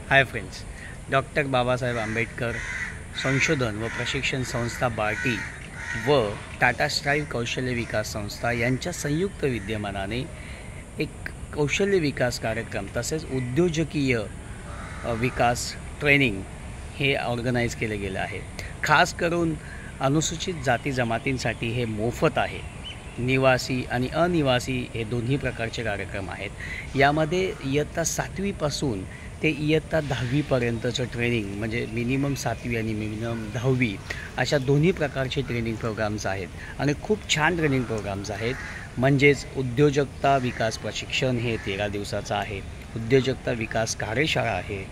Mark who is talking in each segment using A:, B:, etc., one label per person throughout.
A: Hi friends, doctor Babasaheb Ambedkar संशोधन व प्रशिक्षण संस्था बार्टी व टाटा स्ट्राइव कौशल्य विकास संस्था यांच्या संयुक्त विद्यमानाने एक कौशल्य विकास कार्यक्रम तसेच उद्योजकीय विकास ट्रेनिंग हे ऑर्गनाईज केले गेले आहे। खास करून अनुसूचित जाती जमातींसाठी हे मोफत आहे। निवासी आणि अनिवासी हे दोन्ही प्रकारचे कार्यक्रम आहेत। यामध्ये इयत्ता 7वी पासून ते इयत्ता 10वी पर्यंतचं ट्रेनिंग म्हणजे मिनिमम 7वी आणि मिनिमम 10वी अशा दोन्ही प्रकारचे ट्रेनिंग प्रोग्राम्स आहेत आणि खूप छान ट्रेनिंग प्रोग्राम्स आहेत। म्हणजेच उद्योजकता विकास प्रशिक्षण हे 13 दिवसाचं आहे। उद्योजकता विकास कार्यशाळा आहे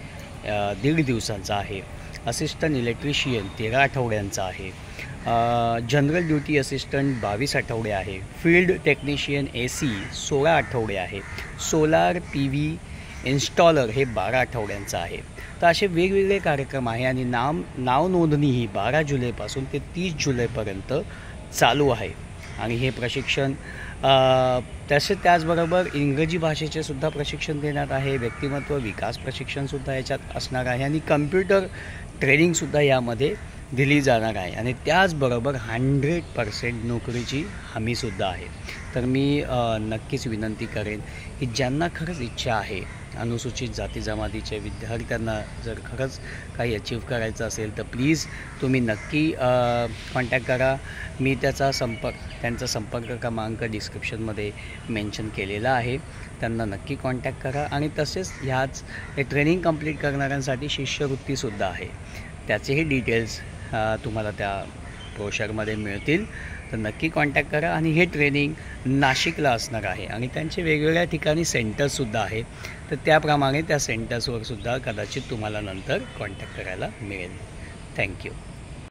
A: 1.5 दिवसांचा आहे। असिस्टंट इलेक्ट्रिशियन 13 आठवड्यांचा आहे। जनरल ड्युटी असिस्टंट 22 आठवडे आहे। फील्ड टेक्निशियन AC 16 आठवडे आहे। सोलार PV इन्स्टॉलर हे 12 आठवड्यांचं आहे। तर असे वेगवेगळे कार्यक्रम आहे आणि नाव नोंदणी ही 12 जुलैपासून ते 30 जुलैपर्यंत चालू आहे। आणि हे प्रशिक्षण त्याचबरोबर इंग्रजी भाषेचे सुद्धा प्रशिक्षण देण्यात आहे। व्यक्तिमत्व विकास प्रशिक्षणसुद्धा याच्यात असणार आहे आणि कम्प्युटर ट्रेनिंगसुद्धा यामध्ये दिली जाणार आहे आणि त्याचबरोबर 100% नोकरीची हमीसुद्धा आहे। तर मी नक्कीच विनंती करेन की ज्यांना खरंच इच्छा आहे अनुसूचित जाती जमातीच्या विद्यार्थ्यांना जर खरंच काही अचीव करायचं असेल तर प्लीज तुम्ही नक्की कॉन्टॅक्ट करा। मी त्यांचा संपर्क क्रमांक डिस्क्रिप्शनमध्ये मेन्शन केलेला आहे। त्यांना नक्की कॉन्टॅक्ट करा आणि तसेच हे ट्रेनिंग कंप्लीट करणाऱ्यांसाठी शिष्यवृत्तीसुद्धा आहे। त्याचेही डिटेल्स तुम्हाला त्या ब्रोशरमध्ये मिळतील। तर नक्की कॉन्टॅक्ट करा। आणि हे ट्रेनिंग नाशिकला असणार आहे आणि त्यांचे वेगवेगळ्या ठिकाणी सेंटर्ससुद्धा आहेत। तर त्याप्रमाणे त्या सेंटर्सवर सुद्धा कदाचित तुम्हाला नंतर कॉन्टॅक्ट करायला मिळेल। थँक्यू।